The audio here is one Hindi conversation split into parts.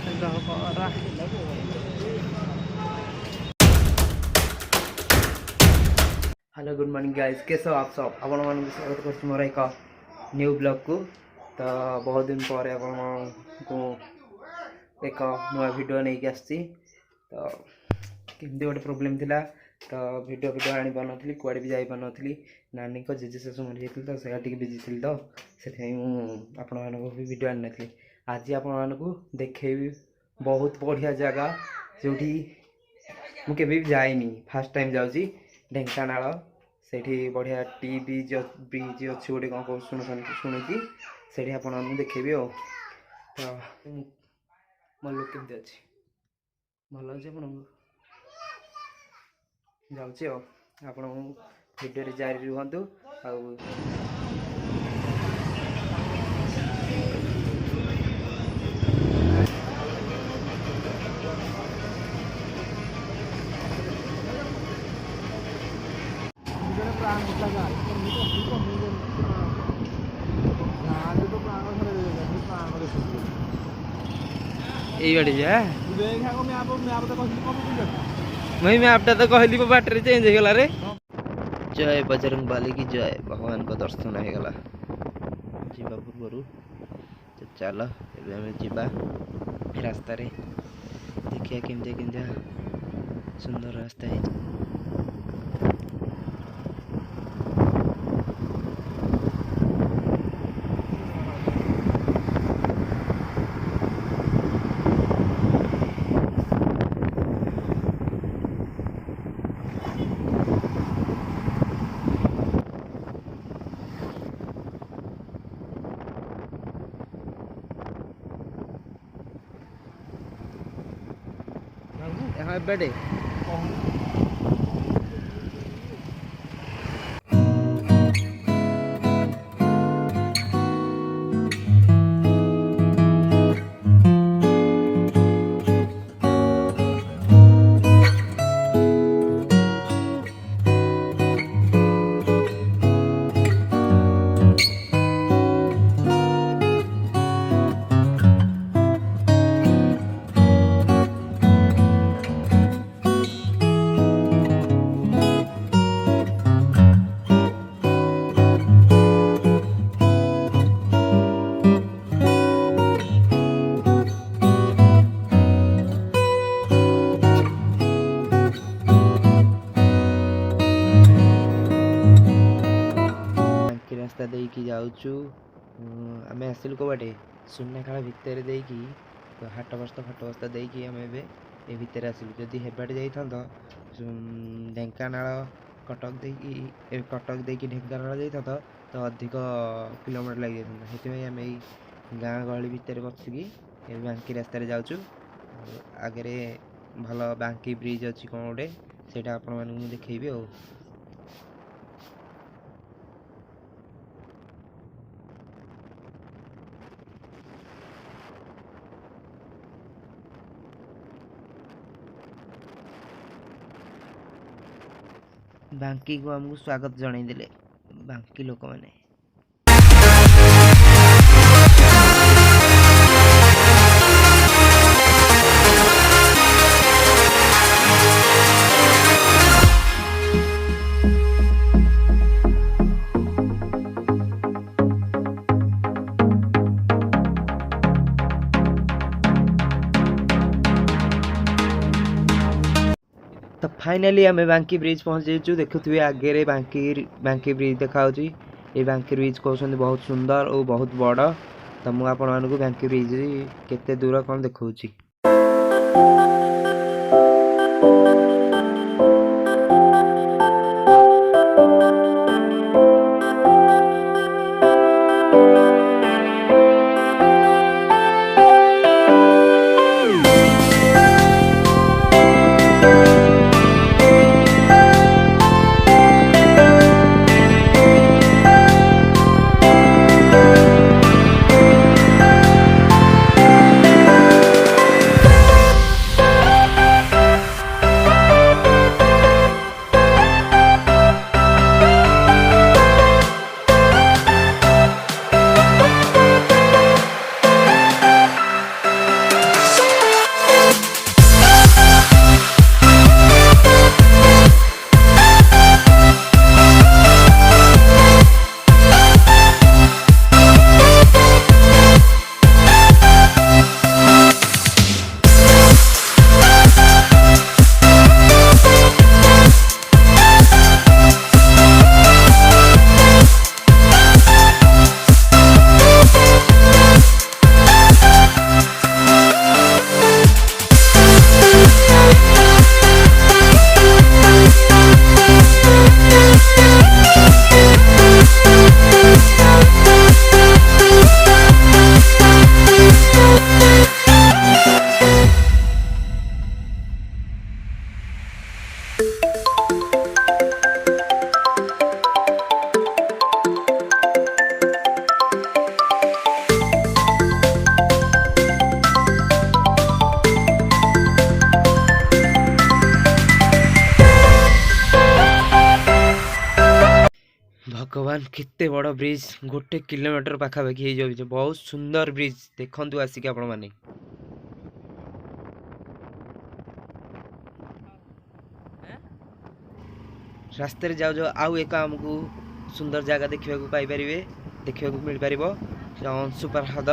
हेलो गुड मॉर्निंग गाइस, कैसे हो आप सब। आपण मान स्वागत कर मोर एक न्यू ब्लॉग को। तो बहुत दिन पर आपण को एक नुआ वीडियो नहीं आसी। तो केमती गोटे प्रोब्लेम थिला, तो वीडियो आनी पार नी, कुआड़े भी जाई पार नी। नानी को जेजे शेष मरी जाती, तो से बिजी थी, तो से आपण मानक भी वीडियो आनी नी। आज आपण मानक देखेबी बहुत बढ़िया जगह जो मुझे भी जाइनी, फास्ट टाइम जाऊँगी ढेंकानाल। सेठी बढ़िया टी ब्रिज अच्छी गोटे कौन कौन शुणुची से आप देखेबी। तो मो लुक केमती अच्छी भल अच्छे आप जाऊँ वीडियो जारी रुहतु। गाड़ी जा मैपटा तो कहली बाटर चेंज हो गला रे। जय बजरंग बाली की जय। भगवान को दर्शन हो गला जीवा पूर्व। तो चल एम जीवा रास्ता रे देखिए केमती केमती सुंदर रास्ता है। हाँ बड़े रास्ता देकी जाऊँ आम आसिलु कबाटे सुनाखाला भितर देकी हाट बस्ता देकी आम ए भितर आसिलु। जदि हेबाटे जाइथा ढेंकानाल कटक देकी ढेंकानाल जाइथा तो अधिक किलोमीटर लग जाता। से आम गाँ गहली भितर बसिकी बांकी रास्तार जाऊँ। आगे भल बांकी ब्रिज अच्छी कौन गोटे से आपण मानू देखेबी। आ बांकी को आमको स्वागत जनईदे बांकी लोक मैंने। तो फाइनली आम बांकी ब्रिज पहुँच जाइए। देखुए आगे बांकी ब्रिज देखा। ये बांकी ब्रिज कहते बहुत सुंदर और बहुत बड़। तो मुझे आपण मानक बांकी ब्रिज केते दूर कौन देखा। भगवान केते बड़ ब्रिज 1 किलोमीटर पाखापाखि हो जाए बहुत सुंदर ब्रिज देखु आसिक आपण मैंने रास्ते जाऊ जाऊ आउ एक आमको सुंदर जगह देखा देखा मिल पार अंशुपा ह्रद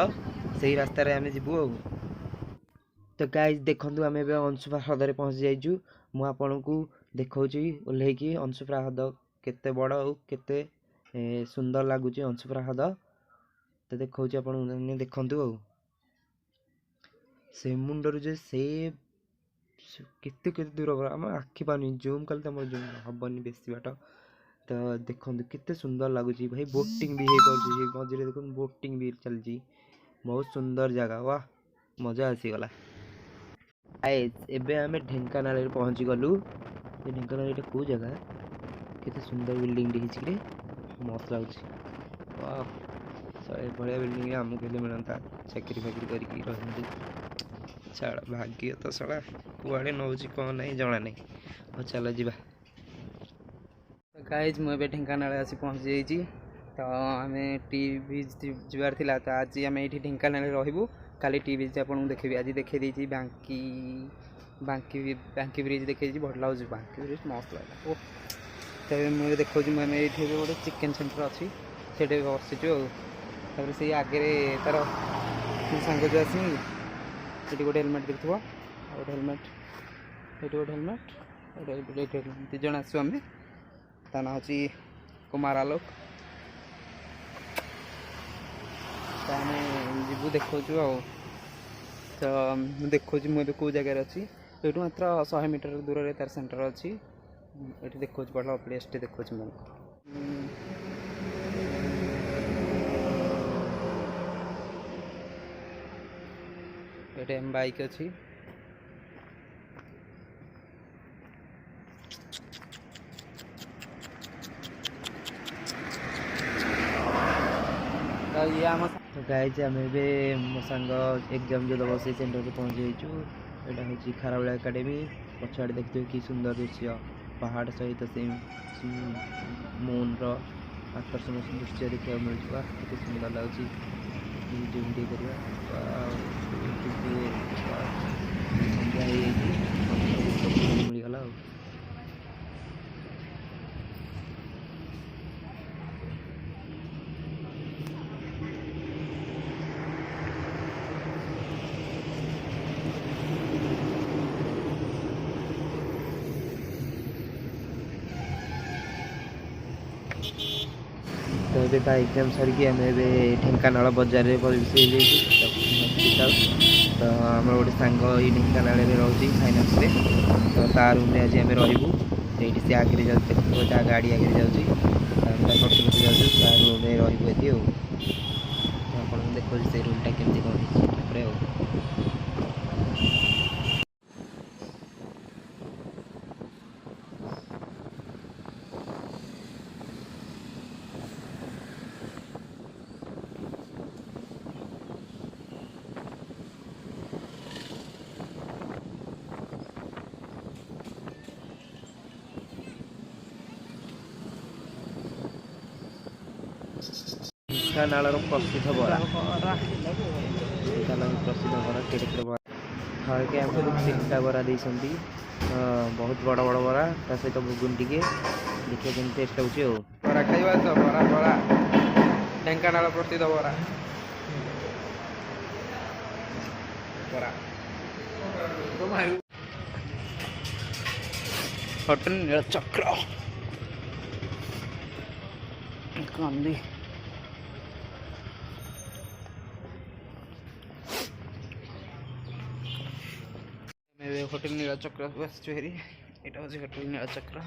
से रास्त जीवु तो गाइज देखु आम अंशुपा ह्रद पहुँची जाइचु मुझे को देखा ओह्लैकी अंशुपा ह्रद केते बड़ और केते सुंदर लगुच अंशुपा ह्रद तो देखा देखु से मुंडर जे से केते केते दूर आम आखि पानी जूम कल तो जूम हेनी बेसी बाट तो देखो केते सुंदर लगुच भाई बोटिंग भी हो मझे देख बोटिंग भी चलती बहुत सुंदर जगह वाह मजा आसीगला एबे आम ढेंकानाल पहुँची गलु ढेंकानाल ये कौ जगह केते सुंदर बिल्डिंग टे मस्त लगुच भाया बिल्डिंग आमको मिलता चाकरी फाकरी करके छाड़ भाग्य तो सड़ा कुआड़े नौ कौन ना जना नहीं और चलो जी गाइज मुझे ढेंकानाल आसी पहुँची जाइए तो आम टी बीच जबार था तो आज आम ये ढेंकानाल रही काली टी बीच आपको देखेबी आज देखे दी बांकी बांकी बांकी ब्रिज देखे भल लगे बांकी ब्रिज मस्त लगे तो मुझे देखा मुझे ये गोटे चिकेन सेंटर अच्छी से बसीचु से आगे तार सांग जो आसी ये गोटे हेलमेट देखो गोटे हेलमेट ये गोटे हेलमेट दिज आसू आम ता ना हूँ कुमार आलोक तो आम जीवु देखु तो देखु मुझे कौ जगार अच्छी ये मात्र 100 मीटर दूर में तार सेंटर अच्छी ये देखो बड़ा प्लेस टे देखो ये बाइक अच्छी तो गाइज आम मो सांग एग्जाम जो दब से सेंटर को पहुँची जाइचु यहाँ हूँ खारबेल एकाडेमी पछाड़ देखते कि सुंदर दृश्य पहाड़ सहित से मून आकर्षण दृश्य देखा मिलूगा केते सुंदर लगुच जूम संध्या मिलगला तो ये एग्जाम सरिकी आम ढेंकानाल बजार में हस्पिटाल तो आम गोटे सांग ये ढेंकानाल रोचे फाइनान्स तो ता रूम में आज आम रू से आगे जा गाड़ी आगे जाऊँगी कटी जाऊँ ता रूम में रही आप देखो से रूमटा केमती कौन ढेंकानाल प्रसिद्ध बरा ढेंकानाल प्रसिद्ध बरा केड़े बरा हाँ के आमको 3टा बरा देती बहुत बड़ बड़ बरा ता सहित भुगुन टे देखिए केम टेस्ट हो बरा खाइबा तो बरा बरा ढेंकानाल प्रसिद्ध बरा बरा होटल नीलचक्र कांदी होटल नीलचक्र बस हेरी यहाँ हूँ होटल नीलचक्र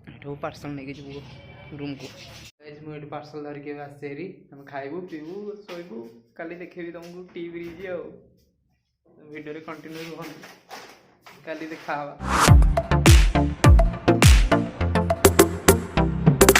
ये पार्सल नहीं जीव रूम को मुझे पार्सल धरिक आसरी तुम खाइबू पीबू शोबू काली देखेबी तुमको टी ब्रिज वीडियो कंटिन्यू काली देखा